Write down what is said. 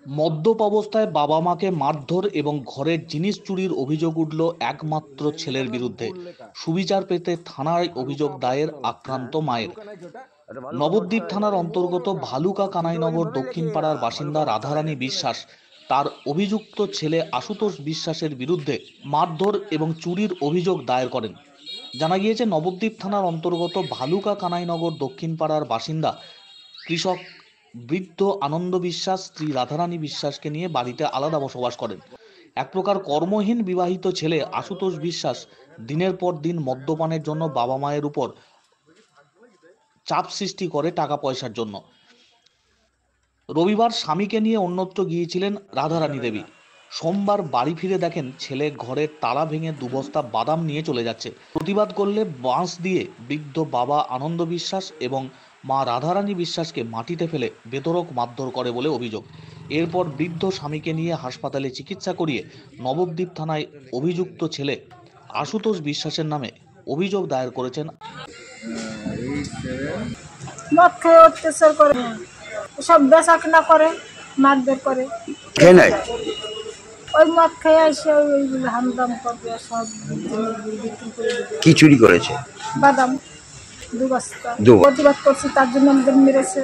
মদ্যপ অবস্থায় বাবা মাকে মারধর এবং ঘরের জিনিস চুরির অভিযোগ উঠল একমাত্র ছেলের বিরুদ্ধে। সুবিচার পেতে থানায় অভিযোগ দায়ের আক্রান্ত মায়ের। নবদ্বীপ থানার অন্তর্গত ভালুকা কানাইনগর দক্ষিণ পাড়ার বাসিন্দা রাধারানী বিশ্বাস তার অভিযুক্ত ছেলে আশুতোষ বিশ্বাসের বিরুদ্ধে মারধর এবং চুরির অভিযোগ দায়ের করেন। জানা গিয়েছে, নবদ্বীপ থানার অন্তর্গত ভালুকা কানাইনগর দক্ষিণ পাড়ার বাসিন্দা কৃষক বৃদ্ধ আনন্দ বিশ্বাস স্ত্রী রাধারানী বিশ্বাসকে নিয়ে বাড়িতে আলাদা বসবাস করেন। এক প্রকার কর্মহীন বিবাহিত ছেলে আশুতোষ বিশ্বাস দিনের পর দিন মদ্যপানের জন্য বাবা মায়ের উপর চাপ সৃষ্টি করে টাকা পয়সার জন্য। রবিবার স্বামীকে নিয়ে অন্যত্র গিয়েছিলেন রাধারানী দেবী। সোমবার বাড়ি ফিরে দেখেন ছেলে ঘরের তালা ভেঙে দুবস্তা বাদাম নিয়ে চলে যাচ্ছে। প্রতিবাদ করলে বাঁশ দিয়ে বৃদ্ধ বাবা আনন্দ বিশ্বাস এবং মা রাধারানী বিশ্বাসকে মাটিতে ফেলে বেধড়ক মারধর করে বলে অভিযোগ। এরপর বৃদ্ধ স্বামীকে নিয়ে হাসপাতালে চিকিৎসা করিয়ে নবদ্বীপ থানায় অভিযুক্ত ছেলে আশুতোষ বিশ্বাসের নামে অভিযোগ দায়ের করেছেন। মদ খেয়ে অত্যাচার করে, সব বেচা কেনা করে, মারধর করে। ওই মদ খেয়ে এসে ওইগুলো হামদাম করবে, সব বিক্রি করে দেবে। কি চুরি করেছে? বাদাম 2 বস্তা। প্রতিবাদ করছি, তার জন্য আমাদের মেরেছে।